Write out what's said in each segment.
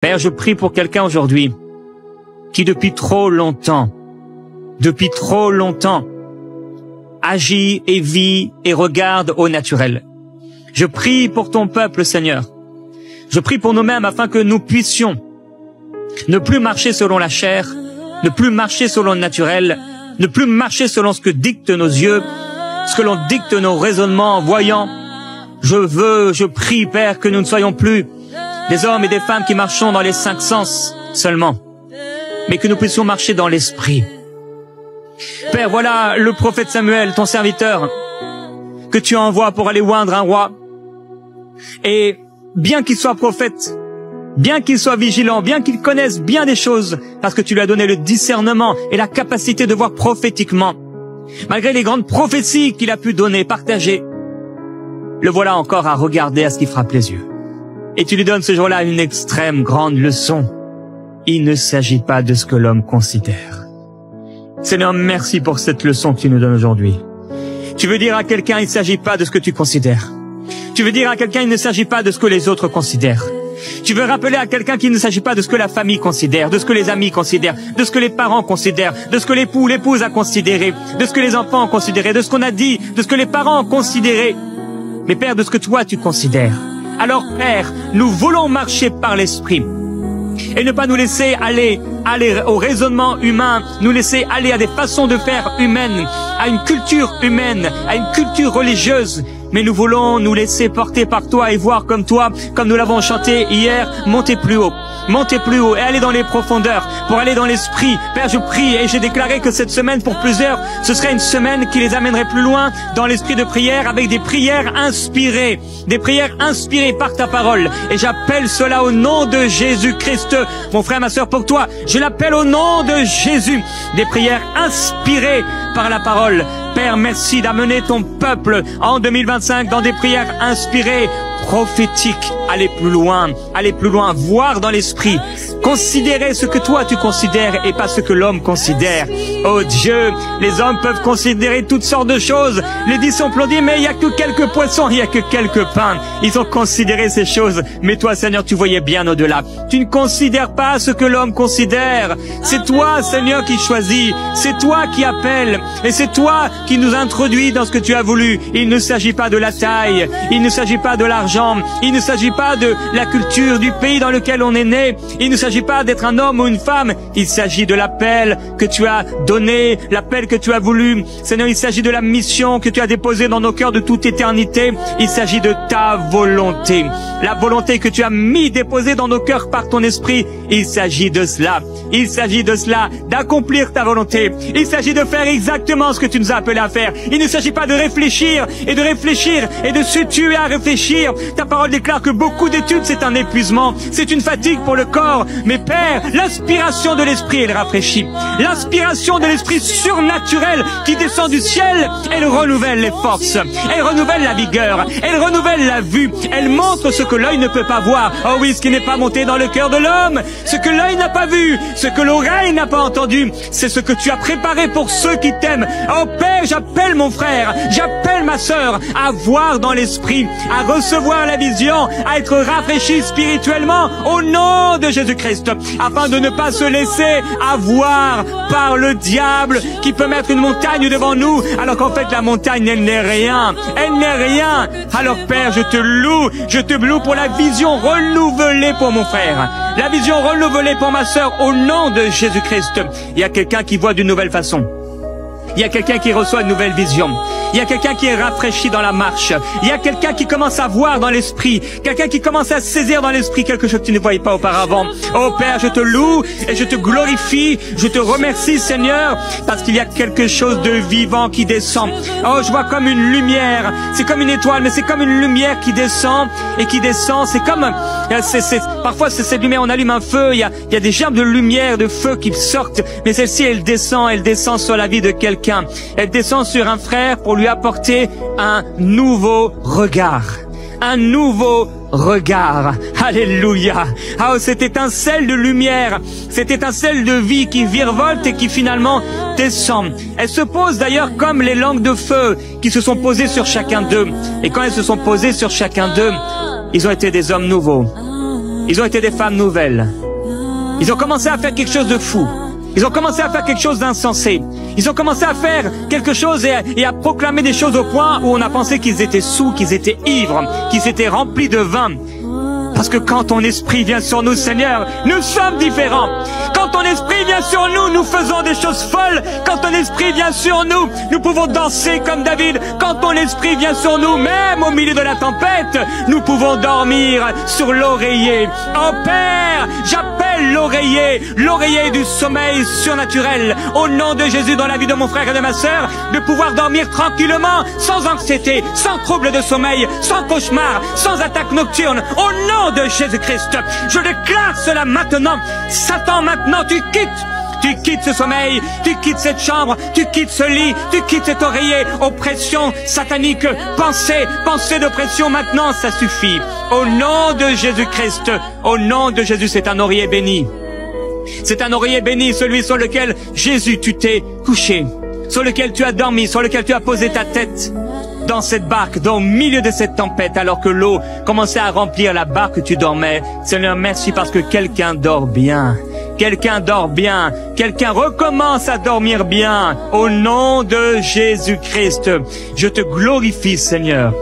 Père, je prie pour quelqu'un aujourd'hui qui depuis trop longtemps, agit et vit et regarde au naturel. Je prie pour ton peuple, Seigneur. Je prie pour nous-mêmes afin que nous puissions ne plus marcher selon la chair, ne plus marcher selon le naturel, ne plus marcher selon ce que dictent nos yeux, ce que l'on dicte nos raisonnements en voyant. Je prie, Père, que nous ne soyons plus des hommes et des femmes qui marchons dans les 5 sens seulement, mais que nous puissions marcher dans l'esprit. Père, voilà le prophète Samuel, ton serviteur, que tu envoies pour aller oindre un roi. Et bien qu'il soit prophète, bien qu'il soit vigilant, bien qu'il connaisse bien des choses, parce que tu lui as donné le discernement et la capacité de voir prophétiquement, malgré les grandes prophéties qu'il a pu donner, partager, le voilà encore à regarder à ce qui frappe les yeux. Et tu lui donnes ce jour-là une extrême grande leçon. Il ne s'agit pas de ce que l'homme considère. Seigneur, merci pour cette leçon que tu nous donnes aujourd'hui. Tu veux dire à quelqu'un, il ne s'agit pas de ce que tu considères. Tu veux dire à quelqu'un, il ne s'agit pas de ce que les autres considèrent. Tu veux rappeler à quelqu'un qu'il ne s'agit pas de ce que la famille considère, de ce que les amis considèrent, de ce que les parents considèrent, de ce que l'époux ou l'épouse a considéré, de ce que les enfants ont considéré, de ce qu'on a dit, de ce que les parents ont considéré. Mais Père, de ce que toi tu considères. Alors Père, nous voulons marcher par l'Esprit et ne pas nous laisser aller au raisonnement humain, nous laisser aller à des façons de faire humaines, à une culture humaine, à une culture religieuse. Mais nous voulons nous laisser porter par toi et voir comme toi, comme nous l'avons chanté hier, monter plus haut et aller dans les profondeurs pour aller dans l'esprit. Père, je prie et j'ai déclaré que cette semaine pour plusieurs, ce serait une semaine qui les amènerait plus loin dans l'esprit de prière avec des prières inspirées par ta parole. Et j'appelle cela au nom de Jésus-Christ. Mon frère, ma sœur, pour toi, je l'appelle au nom de Jésus. Des prières inspirées par la parole. Père, merci d'amener ton peuple en 2025 dans des prières inspirées, prophétiques. Aller plus loin, voir dans l'esprit, considérer ce que toi tu considères et pas ce que l'homme considère. Oh Dieu, les hommes peuvent considérer toutes sortes de choses. Les disciples ont dit, mais il n'y a que quelques poissons, il n'y a que quelques pains. Ils ont considéré ces choses, mais toi Seigneur, tu voyais bien au-delà. Tu ne considères pas ce que l'homme considère. C'est toi Seigneur qui choisis, c'est toi qui appelles, et c'est toi qui nous introduis dans ce que tu as voulu. Il ne s'agit pas de la taille, il ne s'agit pas de l'argent, il ne s'agit pas de la culture du pays dans lequel on est né, il ne s'agit pas d'être un homme ou une femme, il s'agit de l'appel que tu as donné, l'appel que tu as voulu. Seigneur, il s'agit de la mission que tu as déposée dans nos cœurs de toute éternité. Il s'agit de ta volonté, la volonté que tu as déposée dans nos cœurs par ton esprit. Il s'agit de cela, d'accomplir ta volonté. Il s'agit de faire exactement ce que tu nous as appelé à faire. Il ne s'agit pas de réfléchir et de se tuer à réfléchir. Ta parole déclare que beaucoup d'études, c'est un épuisement, c'est une fatigue pour le corps. Mais Père, l'inspiration de l'esprit, elle rafraîchit. L'inspiration de l'esprit surnaturel qui descend du ciel, elle renouvelle les forces, elle renouvelle la vigueur, elle renouvelle la vue, elle montre ce que l'œil ne peut pas voir. Oh oui, ce qui n'est pas monté dans le cœur de l'homme, ce que l'œil n'a pas vu, ce que l'oreille n'a pas entendu, c'est ce que tu as préparé pour ceux qui t'aiment. Oh Père, j'appelle mon frère, j'appelle ma sœur à voir dans l'esprit, à recevoir la vision, à être rafraîchi spirituellement au nom de Jésus-Christ, afin de ne pas se laisser avoir par le diable qui peut mettre une montagne devant nous, alors qu'en fait la montagne, elle n'est rien. Alors Père, je te loue pour la vision renouvelée pour mon frère, la vision renouvelée pour ma sœur au nom de Jésus-Christ. Il y a quelqu'un qui voit d'une nouvelle façon. Il y a quelqu'un qui reçoit une nouvelle vision. Il y a quelqu'un qui est rafraîchi dans la marche. Il y a quelqu'un qui commence à voir dans l'esprit. Quelqu'un qui commence à saisir dans l'esprit quelque chose que tu ne voyais pas auparavant. Oh Père, je te loue et je te glorifie. Je te remercie Seigneur parce qu'il y a quelque chose de vivant qui descend. Oh, je vois comme une lumière. C'est comme une étoile, mais c'est comme une lumière qui descend et qui descend. C'est comme... parfois, c'est cette lumière, on allume un feu. Il y a des gerbes de lumière, de feu qui sortent. Mais celle-ci, elle descend sur la vie de quelqu'un. Elle descend sur un frère pour lui apporter un nouveau regard. Alléluia. Ah, cette étincelle de lumière, cette étincelle de vie qui virevolte et qui finalement descend. Elle se pose d'ailleurs comme les langues de feu qui se sont posées sur chacun d'eux. Et quand elles se sont posées sur chacun d'eux, ils ont été des hommes nouveaux. Ils ont été des femmes nouvelles. Ils ont commencé à faire quelque chose de fou. Ils ont commencé à faire quelque chose d'insensé. Ils ont commencé à faire quelque chose et à proclamer des choses au point où on a pensé qu'ils étaient saouls, qu'ils étaient ivres, qu'ils étaient remplis de vin. Parce que quand ton esprit vient sur nous, Seigneur, nous sommes différents. Quand ton esprit vient sur nous, nous faisons des choses folles. Quand ton esprit vient sur nous, nous pouvons danser comme David. Quand ton esprit vient sur nous, même au milieu de la tempête, nous pouvons dormir sur l'oreiller. Oh Père, j'appelle l'oreiller du sommeil surnaturel. Au nom de Jésus, dans la vie de mon frère et de ma sœur, de pouvoir dormir tranquillement, sans anxiété, sans trouble de sommeil, sans cauchemar, sans attaque nocturne. Au nom de Jésus-Christ, je déclare cela maintenant. Satan, maintenant, tu quittes ce sommeil, tu quittes cette chambre, tu quittes ce lit, tu quittes cet oreiller. Oppression satanique, pensée d'oppression, maintenant, ça suffit. Au nom de Jésus-Christ, au nom de Jésus, c'est un oreiller béni. C'est un oreiller béni, celui sur lequel, Jésus, tu t'es couché, sur lequel tu as dormi, sur lequel tu as posé ta tête. Dans cette barque, au milieu de cette tempête, alors que l'eau commençait à remplir la barque où tu dormais. Seigneur, merci parce que quelqu'un dort bien. Quelqu'un dort bien. Quelqu'un recommence à dormir bien. Au nom de Jésus-Christ, je te glorifie, Seigneur.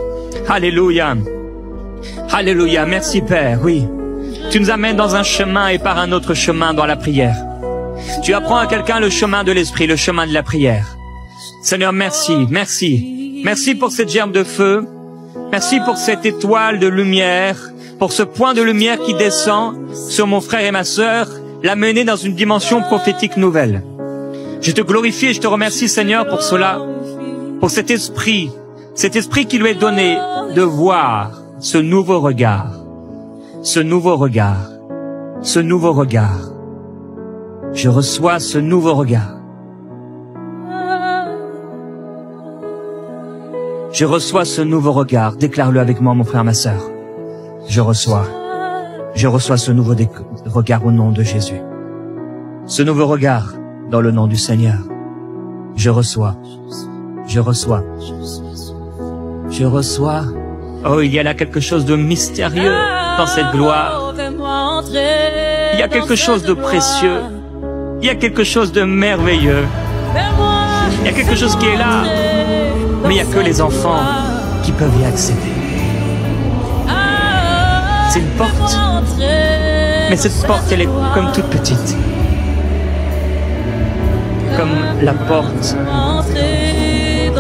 Alléluia. Alléluia. Merci, Père. Oui. Tu nous amènes dans un chemin et par un autre chemin dans la prière. Tu apprends à quelqu'un le chemin de l'esprit, le chemin de la prière. Seigneur, merci. Merci. Merci pour cette gerbe de feu. Merci pour cette étoile de lumière, pour ce point de lumière qui descend sur mon frère et ma sœur, l'amener dans une dimension prophétique nouvelle. Je te glorifie et je te remercie, Seigneur, pour cela, pour cet esprit qui lui est donné de voir ce nouveau regard, ce nouveau regard, ce nouveau regard. Je reçois ce nouveau regard. Je reçois ce nouveau regard. Déclare-le avec moi, mon frère, ma sœur. Je reçois ce nouveau regard au nom de Jésus. Ce nouveau regard dans le nom du Seigneur. Je reçois. Oh, il y a là quelque chose de mystérieux dans cette gloire. Il y a quelque chose de précieux. Il y a quelque chose de merveilleux. Il y a quelque chose qui est là. Mais il n'y a que les enfants qui peuvent y accéder. C'est une porte, mais cette porte, elle est comme toute petite. Comme la porte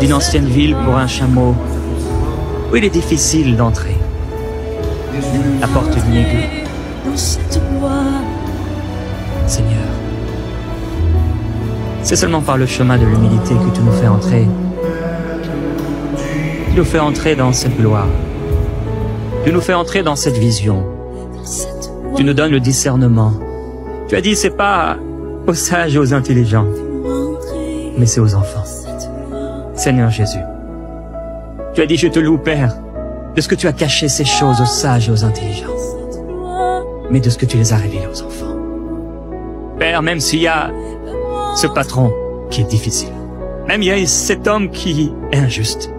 d'une ancienne ville pour un chameau, où il est difficile d'entrer. La porte d'une église. Seigneur, c'est seulement par le chemin de l'humilité que tu nous fais entrer. Tu nous fais entrer dans cette gloire. Tu nous fais entrer dans cette vision. Tu nous donnes le discernement. Tu as dit, c'est pas aux sages et aux intelligents, mais c'est aux enfants. Seigneur Jésus, tu as dit, je te loue, Père, de ce que tu as caché ces choses aux sages et aux intelligents, mais de ce que tu les as révélées aux enfants. Père, même s'il y a ce patron qui est difficile, même il y a cet homme qui est injuste,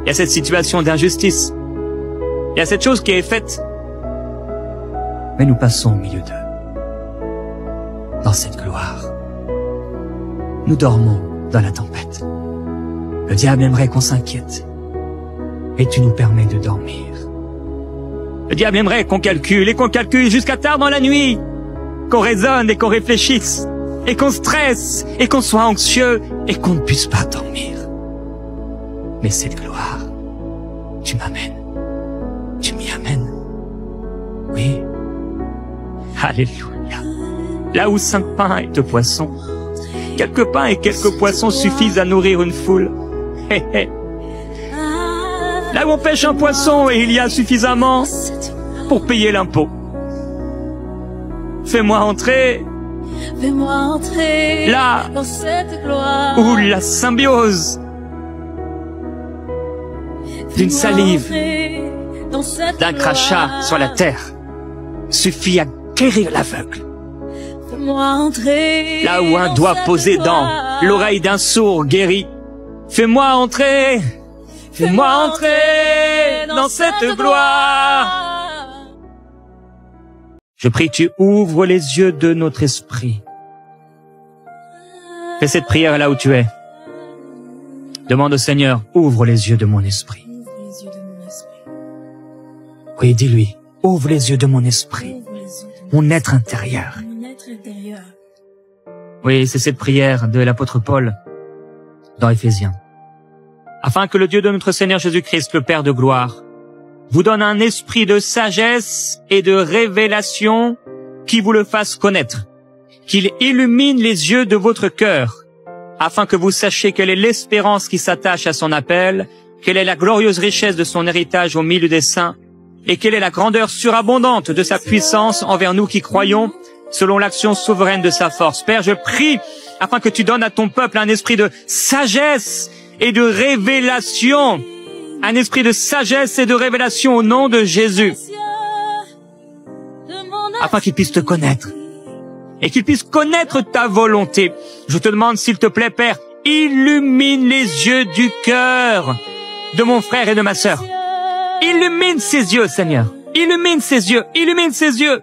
il y a cette situation d'injustice, il y a cette chose qui est faite, mais nous passons au milieu d'eux, dans cette gloire. Nous dormons dans la tempête. Le diable aimerait qu'on s'inquiète, et tu nous permets de dormir. Le diable aimerait qu'on calcule jusqu'à tard dans la nuit, qu'on raisonne et qu'on réfléchisse, et qu'on stresse, et qu'on soit anxieux, et qu'on ne puisse pas dormir. Mais cette gloire, tu m'amènes. Tu m'y amènes. Oui. Alléluia. Là où 5 pains et 2 poissons, quelques pains et quelques poissons suffisent à nourrir une foule. Hé, hé. Là où on pêche un poisson et il y a suffisamment pour payer l'impôt. Fais-moi entrer là dans cette gloire où la symbiose d'une salive, d'un crachat sur la terre suffit à guérir l'aveugle. Là où un doigt posé dans l'oreille d'un sourd guérit. Fais-moi entrer dans cette gloire. Je prie que tu ouvres les yeux de notre esprit. Fais cette prière là où tu es. Demande au Seigneur, ouvre les yeux de mon esprit. Oui, dis-lui, ouvre les yeux de mon esprit, mon être intérieur. Oui, c'est cette prière de l'apôtre Paul dans Éphésiens. Afin que le Dieu de notre Seigneur Jésus-Christ, le Père de gloire, vous donne un esprit de sagesse et de révélation qui vous le fasse connaître, qu'il illumine les yeux de votre cœur, afin que vous sachiez quelle est l'espérance qui s'attache à son appel, quelle est la glorieuse richesse de son héritage au milieu des saints, et quelle est la grandeur surabondante de sa puissance envers nous qui croyons, selon l'action souveraine de sa force. Père, je prie afin que tu donnes à ton peuple un esprit de sagesse et de révélation, un esprit de sagesse et de révélation au nom de Jésus, afin qu'il puisse te connaître et qu'il puisse connaître ta volonté. Je te demande, s'il te plaît, Père, illumine les yeux du cœur de mon frère et de ma sœur. Illumine ses yeux, Seigneur. Illumine ses yeux, illumine ses yeux,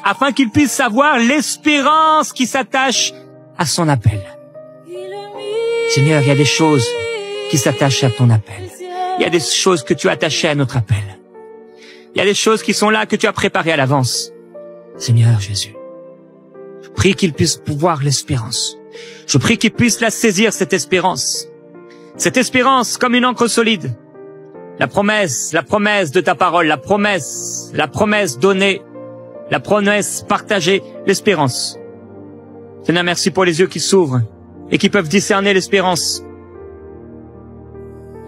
afin qu'il puisse savoir l'espérance qui s'attache à son appel. Seigneur, il y a des choses qui s'attachent à ton appel. Il y a des choses que tu as attachées à notre appel. Il y a des choses qui sont là que tu as préparées à l'avance. Seigneur Jésus, je prie qu'il puisse voir l'espérance. Je prie qu'il puisse la saisir, cette espérance. Cette espérance comme une encre solide. La promesse de ta parole, la promesse donnée, la promesse partagée, l'espérance. Seigneur, merci pour les yeux qui s'ouvrent et qui peuvent discerner l'espérance.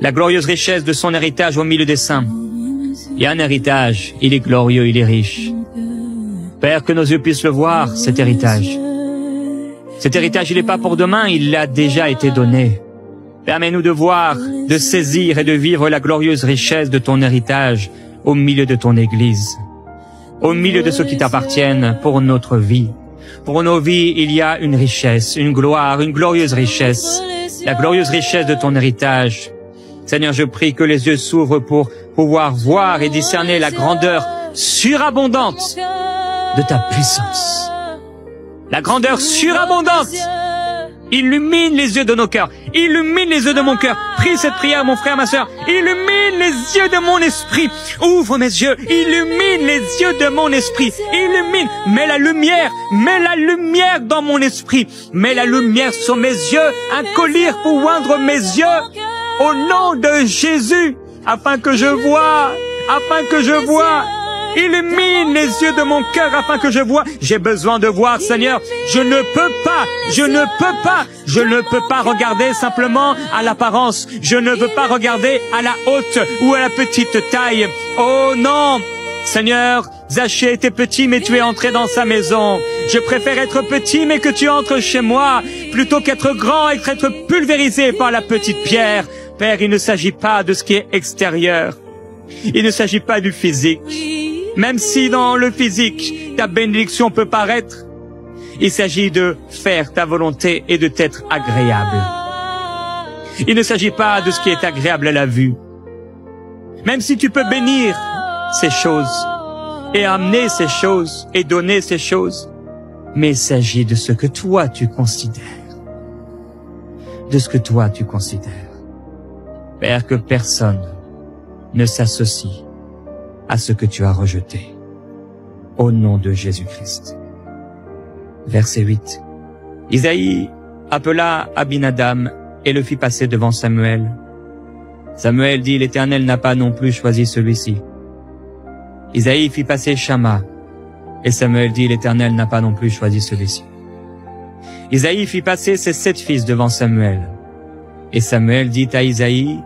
La glorieuse richesse de son héritage au milieu des saints. Il y a un héritage, il est glorieux, il est riche. Père, que nos yeux puissent le voir, cet héritage. Cet héritage, il n'est pas pour demain, il a déjà été donné. Permets-nous de voir, de saisir et de vivre la glorieuse richesse de ton héritage au milieu de ton Église, au milieu de ceux qui t'appartiennent pour notre vie. Pour nos vies, il y a une richesse, une gloire, une glorieuse richesse, la glorieuse richesse de ton héritage. Seigneur, je prie que les yeux s'ouvrent pour pouvoir voir et discerner la grandeur surabondante de ta puissance. La grandeur surabondante. Illumine les yeux de nos cœurs. Illumine les yeux de mon cœur. Prie cette prière, mon frère, ma sœur. Illumine les yeux de mon esprit. Ouvre mes yeux. Illumine les yeux de mon esprit. Illumine. Mets la lumière dans mon esprit. Mets la lumière sur mes yeux. Un collier pour oindre mes yeux. Au nom de Jésus. Afin que je vois. Illumine les yeux de mon cœur afin que je vois. J'ai besoin de voir, Seigneur. Je ne peux pas regarder simplement à l'apparence. Je ne veux pas regarder à la haute ou à la petite taille. Oh non! Seigneur, Zachée était petit, mais tu es entré dans sa maison. Je préfère être petit, mais que tu entres chez moi, plutôt qu'être grand et être pulvérisé par la petite pierre. Père, il ne s'agit pas de ce qui est extérieur. Il ne s'agit pas du physique. Même si dans le physique, ta bénédiction peut paraître, il s'agit de faire ta volonté et de t'être agréable. Il ne s'agit pas de ce qui est agréable à la vue. Même si tu peux bénir ces choses et amener ces choses et donner ces choses, mais il s'agit de ce que toi tu considères. De ce que toi tu considères. Père, que personne ne s'associe à ce que tu as rejeté. Au nom de Jésus-Christ. Verset 8. Isaïe appela Abinadam et le fit passer devant Samuel. Samuel dit, l'Éternel n'a pas non plus choisi celui-ci. Isaïe fit passer Shama, et Samuel dit, l'Éternel n'a pas non plus choisi celui-ci. Isaïe fit passer ses 7 fils devant Samuel. Et Samuel dit à Isaïe,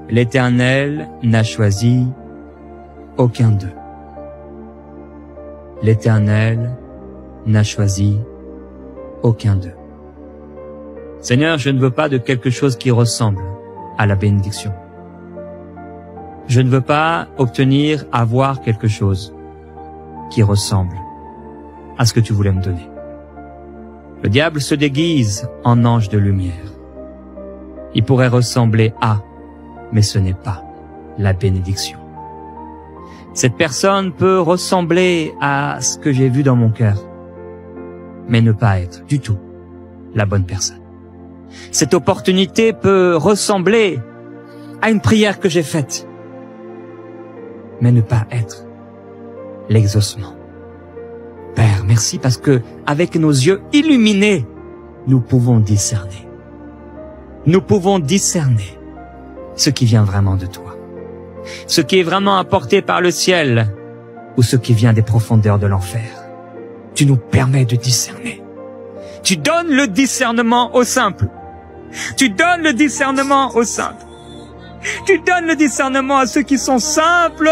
l'Éternel n'a choisi aucun d'eux. L'Éternel n'a choisi aucun d'eux. Seigneur, je ne veux pas de quelque chose qui ressemble à la bénédiction. Je ne veux pas avoir quelque chose qui ressemble à ce que tu voulais me donner. Le diable se déguise en ange de lumière. Il pourrait ressembler à, mais ce n'est pas la bénédiction. Cette personne peut ressembler à ce que j'ai vu dans mon cœur, mais ne pas être du tout la bonne personne. Cette opportunité peut ressembler à une prière que j'ai faite, mais ne pas être l'exaucement. Père, merci parce que avec nos yeux illuminés, nous pouvons discerner. Nous pouvons discerner ce qui vient vraiment de toi, ce qui est vraiment apporté par le ciel ou ce qui vient des profondeurs de l'enfer. Tu nous permets de discerner. Tu donnes le discernement aux simples. Tu donnes le discernement aux simples. Tu donnes le discernement à ceux qui sont simples.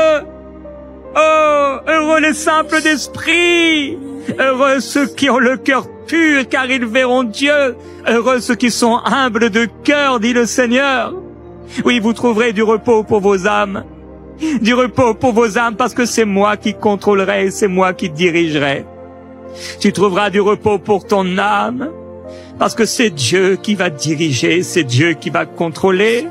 Oh, heureux les simples d'esprit. Heureux ceux qui ont le cœur pur, car ils verront Dieu. Heureux ceux qui sont humbles de cœur, dit le Seigneur. Oui, vous trouverez du repos pour vos âmes. Du repos pour vos âmes, parce que c'est moi qui contrôlerai, c'est moi qui dirigerai. Tu trouveras du repos pour ton âme, parce que c'est Dieu qui va diriger, c'est Dieu qui va contrôler.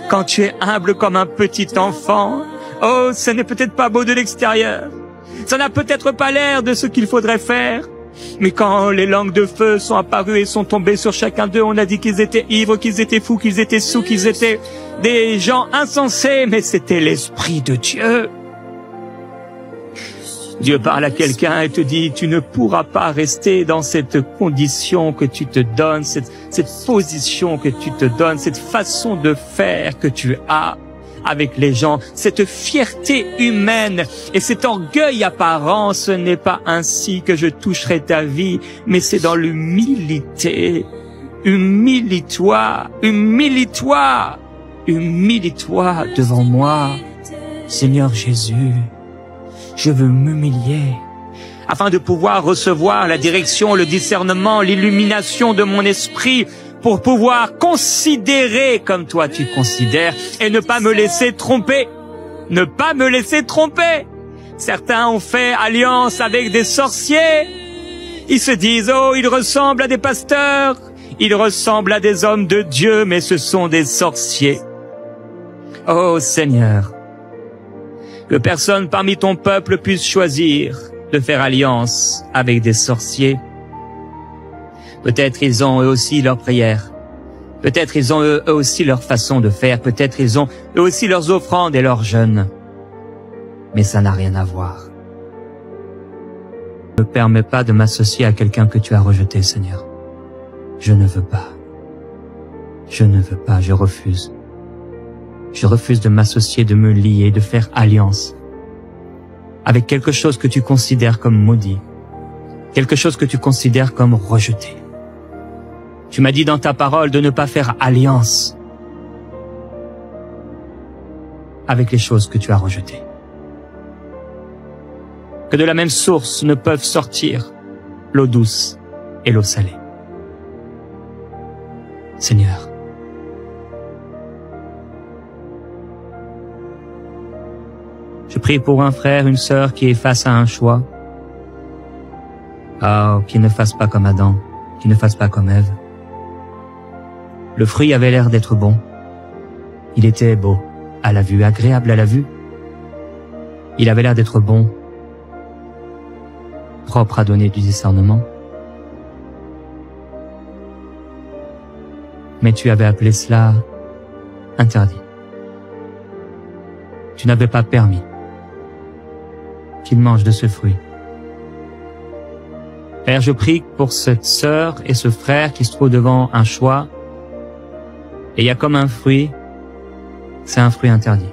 Quand tu es humble comme un petit enfant, oh, ce n'est peut-être pas beau de l'extérieur. Ça n'a peut-être pas l'air de ce qu'il faudrait faire. Mais quand les langues de feu sont apparues et sont tombées sur chacun d'eux, on a dit qu'ils étaient ivres, qu'ils étaient fous, qu'ils étaient saouls, qu'ils étaient des gens insensés, mais c'était l'Esprit de Dieu. Dieu parle à quelqu'un et te dit, tu ne pourras pas rester dans cette condition que tu te donnes, cette position que tu te donnes, cette façon de faire que tu as avec les gens, cette fierté humaine et cet orgueil apparent. Ce n'est pas ainsi que je toucherai ta vie, mais c'est dans l'humilité. Humilie-toi, humilie-toi, humilie-toi devant moi, Seigneur Jésus. Je veux m'humilier afin de pouvoir recevoir la direction, le discernement, l'illumination de mon esprit pour pouvoir considérer comme toi tu considères et ne pas me laisser tromper. Ne pas me laisser tromper. Certains ont fait alliance avec des sorciers. Ils se disent, oh, ils ressemblent à des pasteurs, ils ressemblent à des hommes de Dieu, mais ce sont des sorciers. Oh Seigneur, que personne parmi ton peuple puisse choisir de faire alliance avec des sorciers. Peut-être ils ont eux aussi leurs prières. Peut-être ils ont eux aussi leur façon de faire. Peut-être ils ont eux aussi leurs offrandes et leurs jeûnes. Mais ça n'a rien à voir. Ne me permets pas de m'associer à quelqu'un que tu as rejeté, Seigneur. Je ne veux pas. Je ne veux pas, je refuse. Je refuse de m'associer, de me lier, de faire alliance avec quelque chose que tu considères comme maudit, quelque chose que tu considères comme rejeté. Tu m'as dit dans ta parole de ne pas faire alliance avec les choses que tu as rejetées. Que de la même source ne peuvent sortir l'eau douce et l'eau salée. Seigneur, je prie pour un frère, une sœur qui est face à un choix. Oh, qu'il ne fasse pas comme Adam, qu'il ne fasse pas comme Ève. Le fruit avait l'air d'être bon. Il était beau à la vue, agréable à la vue. Il avait l'air d'être bon, propre à donner du discernement. Mais tu avais appelé cela interdit. Tu n'avais pas permis qu'il mange de ce fruit. Père, je prie pour cette sœur et ce frère qui se trouvent devant un choix. Et il y a comme un fruit, c'est un fruit interdit.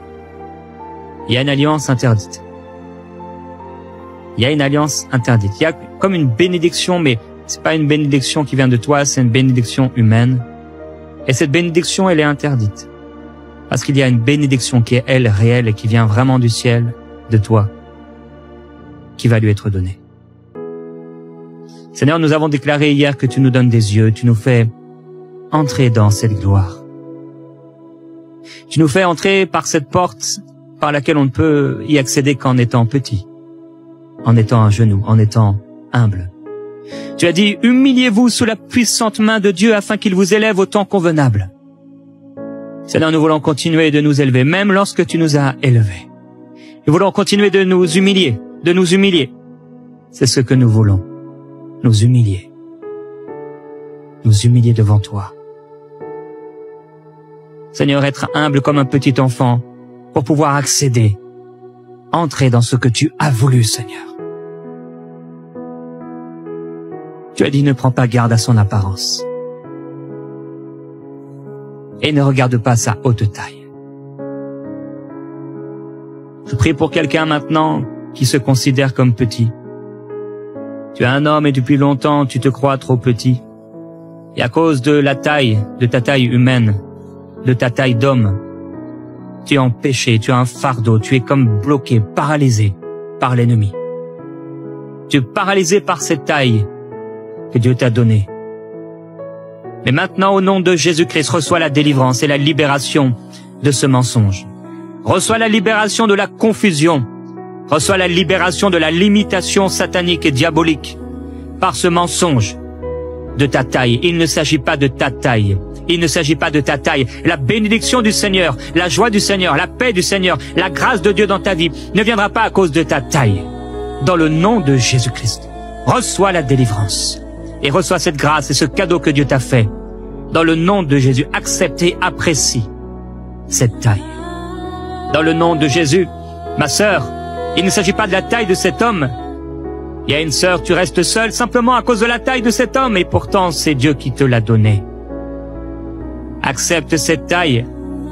Il y a une alliance interdite. Il y a une alliance interdite. Il y a comme une bénédiction, mais c'est pas une bénédiction qui vient de toi, c'est une bénédiction humaine. Et cette bénédiction, elle est interdite. Parce qu'il y a une bénédiction qui est, elle, réelle et qui vient vraiment du ciel, de toi, qui va lui être donnée. Seigneur, nous avons déclaré hier que tu nous donnes des yeux, tu nous fais entrer dans cette gloire. Tu nous fais entrer par cette porte par laquelle on ne peut y accéder qu'en étant petit, en étant à genoux, en étant humble. Tu as dit, humiliez-vous sous la puissante main de Dieu afin qu'il vous élève au temps convenable. Seigneur, nous voulons continuer de nous élever, même lorsque tu nous as élevés. Nous voulons continuer de nous humilier, de nous humilier. C'est ce que nous voulons, nous humilier devant toi. Seigneur, être humble comme un petit enfant pour pouvoir accéder, entrer dans ce que tu as voulu, Seigneur. Tu as dit, ne prends pas garde à son apparence et ne regarde pas sa haute taille. Je prie pour quelqu'un maintenant qui se considère comme petit. Tu es un homme et depuis longtemps tu te crois trop petit. Et à cause de la taille, de ta taille humaine, de ta taille d'homme, tu es en péché, tu as un fardeau, tu es comme bloqué, paralysé par l'ennemi. Tu es paralysé par cette taille que Dieu t'a donnée. Mais maintenant, au nom de Jésus-Christ, reçois la délivrance et la libération de ce mensonge. Reçois la libération de la confusion. Reçois la libération de la limitation satanique et diabolique par ce mensonge de ta taille. Il ne s'agit pas de ta taille. Il ne s'agit pas de ta taille. La bénédiction du Seigneur, la joie du Seigneur, la paix du Seigneur, la grâce de Dieu dans ta vie ne viendra pas à cause de ta taille. Dans le nom de Jésus-Christ, reçois la délivrance et reçois cette grâce et ce cadeau que Dieu t'a fait. Dans le nom de Jésus, accepte et apprécie cette taille. Dans le nom de Jésus, ma sœur, il ne s'agit pas de la taille de cet homme. Il y a une sœur, tu restes seule simplement à cause de la taille de cet homme et pourtant c'est Dieu qui te l'a donné. Accepte cette taille.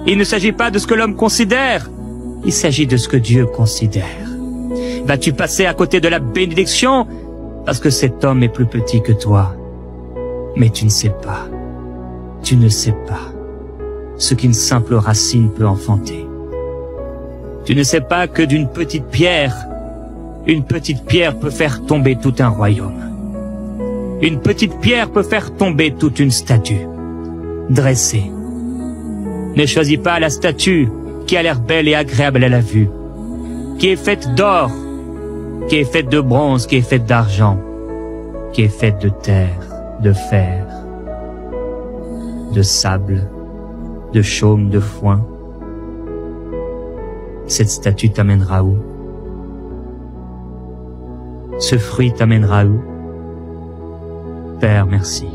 Il ne s'agit pas de ce que l'homme considère, il s'agit de ce que Dieu considère. Vas-tu passer à côté de la bénédiction parce que cet homme est plus petit que toi? Mais tu ne sais pas ce qu'une simple racine peut enfanter. Tu ne sais pas que d'une petite pierre, une petite pierre peut faire tomber tout un royaume. Une petite pierre peut faire tomber toute une statue dressée. Ne choisis pas la statue qui a l'air belle et agréable à la vue, qui est faite d'or, qui est faite de bronze, qui est faite d'argent, qui est faite de terre, de fer, de sable, de chaume, de foin. Cette statue t'amènera où? Ce fruit t'amènera où? Père, merci.